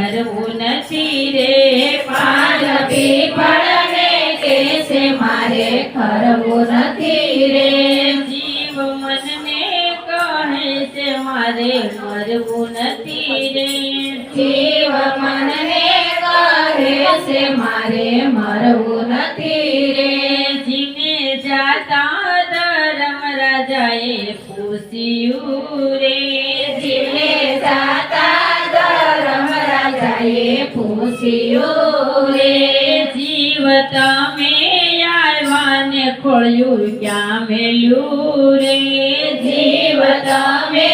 મરવું નથી રે પાન પીપળને કેસે મારે ખરવું નથી રે જીવ મનને કહે છે મારે મરવું નથી રે જીવ મનને કહે છે મારે મરવું નથી રે જીને જાતા ધર્મ રાજાએ પૂછ્યું રે જીવને જાતા ધર્મ રાજાએ પૂછ્યું રે જીવ તમે આવ્યાને ખોળ્યું ક્યાં મેલ્યું રે જીવ તમે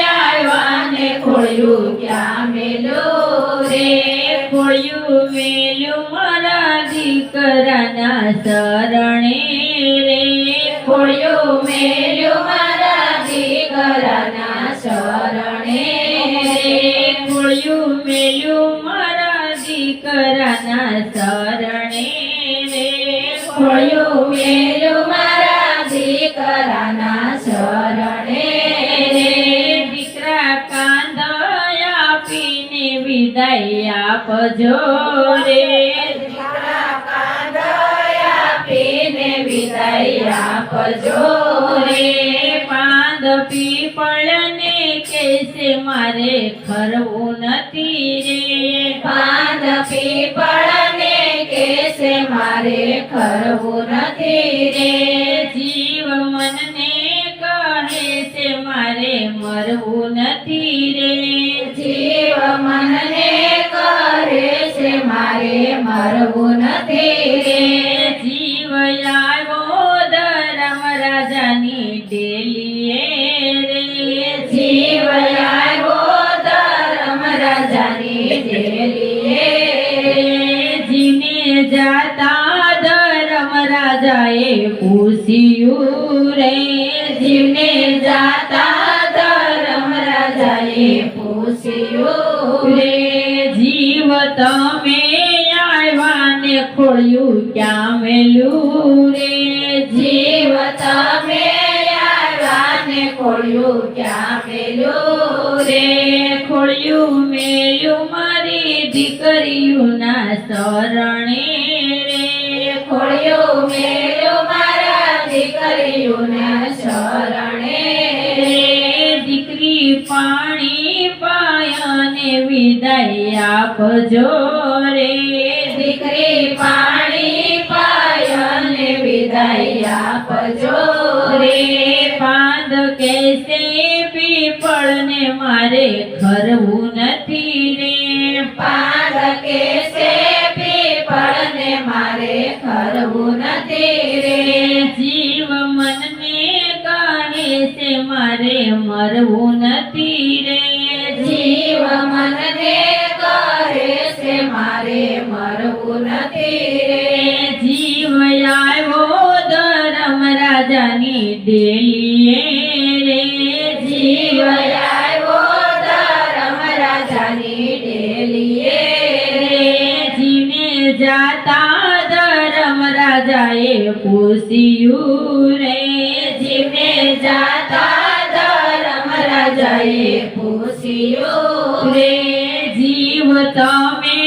આવ્યાને ખોળ્યું ક્યાં મેલું રે ખોળ્યું મેલ્યું મારા દીકરાના શરણે રે ખોળ્યું મેલ્યું મારા દીકરાના શરણે રે ખોળ્યું મેલ્યું મારા દીકરાના શરણે રે ખોળ્યું મેલ્યું મારા દીકરાના શરણે રે દીકરા કાંદા આપીને વિદાય આપજો રે દીકરા કાંદા આપીને વિદાય આપજો રે પાંદ પીપળને કેસે મારે ખરવું નથી રે પાન પીપળને કેસે મારે ખરવું નથી રે જીવ મનને કહે છે મારે મરવું નથી રે જીવ મનને કહે છે મારે મરવું નથી રે જીવ આવ્યો ધર્મ રાજાની ડેલીએ રે જીવ આવ્યો ધર્મ રાજાની ડેલીએ જીને જાતા ધર્મ રાજાએ પૂછ્યું રે જીવને જાતા ધર્મ રાજાએ પૂછ્યું રે જીવ તમે આવ્યાને ખોળ્યું ક્યાં મેલ્યું રે જીવ તમે આવ્યાને ખોળ્યું ક્યાં મેલું રે ખોળ્યું મેલ્યું મારી દીકરીઓના શરણે રે ખોળ્યું મેલ્યું મારા દીકરીઓના શરણે રે દીકરી પાણી પાયાને વિદાય આપજો રે દીકરી પાણી પાયને વિદાય આપજો રે પાંદ કેસે પીપળને મારે ખરવું નથી રે પાદ કેસે પીપળને મારે ખરવું નથી રે જીવ મનને કહે છે મારે મરવું નથી રે જીવ મનને કહે છે મારે મરવું નથી રે જીવ આવ્યો ધર્મ રાજાની ડેલીએ રે જીવ આવ્યો ધર્મ રાજાની ડેલીએ રે જીને જાતા ધર્મ રાજાએ પૂછ્યું રે જીવને જાતા ધર્મ રાજાએ પૂછ્યું રે જીવ તમે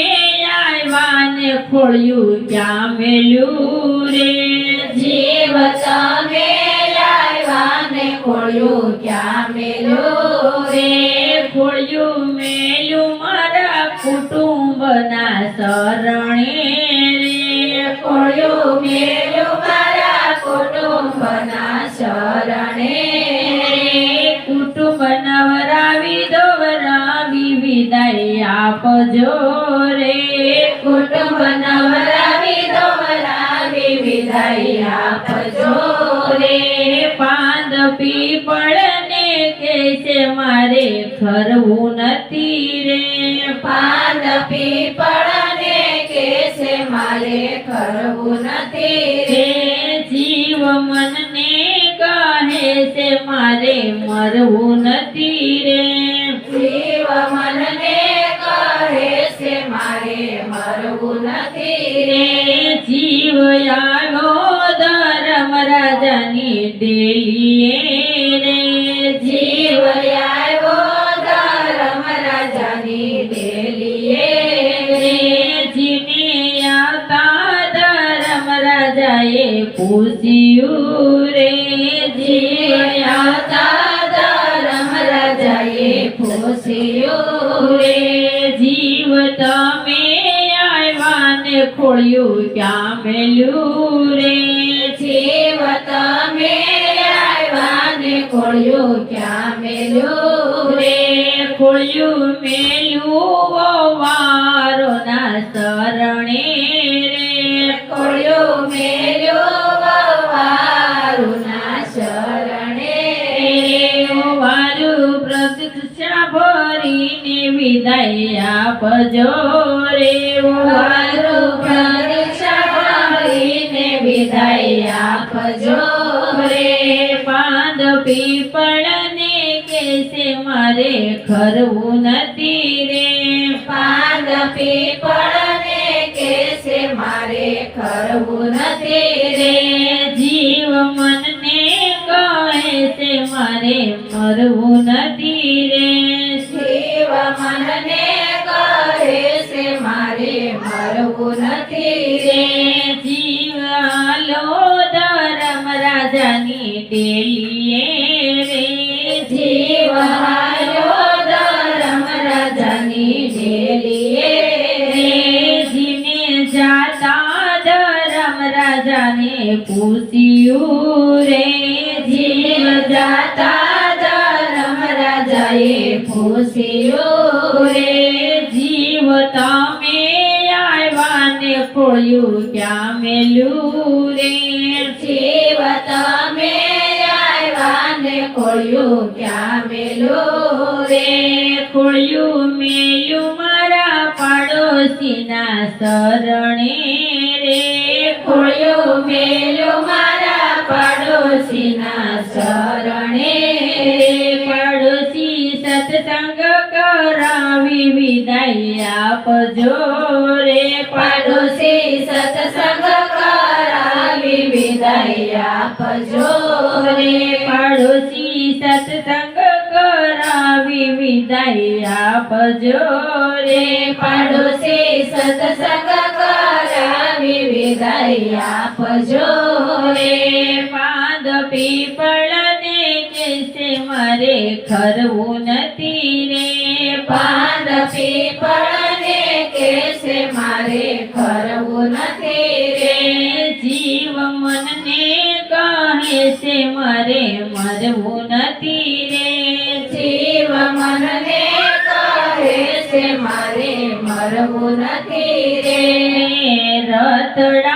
આવ્યાને ખોળ્યું ક્યાં મેલ્યું રે જીવ તમે આવ્યાને ખોળ્યું ક્યાં મેલું રે ખોળ્યું મેલ્યું મારા કુટુંબના શરણે રે ખોળ્યું મેલ્યું મારા કુટુંબના શરણે રે કુટુંબ નવરાવી દોવરાવી વિદાય આપજો રે કુટુંબ નવરાવી દોવરાવી વિદાય આપજો રે પાંદ પીપળને કેસે મારે ખરવું નથી રે પાન પીપળને કેસે મારે ખરવું નથી રે જીવ મનને કહે છે મારે મરવું નથી રે જીવ મનને કહે છે મારે મરવું નથી રે જીવ આવ્યો ધર્મ રાજાની ડેલીએ રે જીવ આવ્યો ધર્મ રાજાની ડેલીએ પૂછ્યું રે જીવ આવતા ધર્મરાજાએ પૂછ્યું રે જીવ તમે આવ્યા ને ખોળ્યું ક્યાં મેલ્યું રે જીવ તમે આવ્યા ને ખોળ્યું ક્યાં મેલ્યું રે ખોળ્યું મેલ્યું વારો ના શરણે રે ખોળ્યું મેલ્યું વારુના શરણે વારું પ્રદક્ષિણા ભરીને વિદાય આપજો રે વારું પ્રદક્ષિણા ભરીને વિદાય આપજો રે પાંદ પીપળને કેસે મારે ખરવું નથી રે પાદ પીપળને કેસે મારે ખરવું નથી રે જીવ મનને કહે છે મારે મરવું નથી રે જીવ મનને કહે છે મારે મરવું નથી રે જીવ આલો ધર્મ રાજાની ડેલીએ રે જીવ હાલ્યો ધર્મરાજાની ડેલીએ રે જીને જાતા ધર્મ રાજાને પૂછ્યું રે જીવ જાતા ધર્મરાજાએ પૂછ્યું રે જીવ તમે આવ્યા ને ખોળ્યું ક્યાં મેલ્યું રે જીવ તમે આવ્યા ને ખોળ્યું ક્યાં મેલ્યું રે ખોળ્યું મેલ્યું મારા પાડોશીના શરણે રે ખોળ્યું મેલ્યું મારા પાડોશીના શરણે પાડોશી સત્સંગ કરાવી વિદાય આપજો રે પાડોશી સત્સંગ કરાવી વિદાય આપજો રે પાડોશી સત્સંગ કરાવી વિદાય આપજો રે પાડોશી સત્સંગ કરાવી વિદાય આપજો રે પાંદ પીપળને કેસે મારે ખરવું નથી રે પાદ પીપળને કેસે મારે ખરવું નથી રે જીવ મનને કહે છે મારે મરવું નથી રે જીવ મનને કહે છે મારે મરવું નથી રે રતડા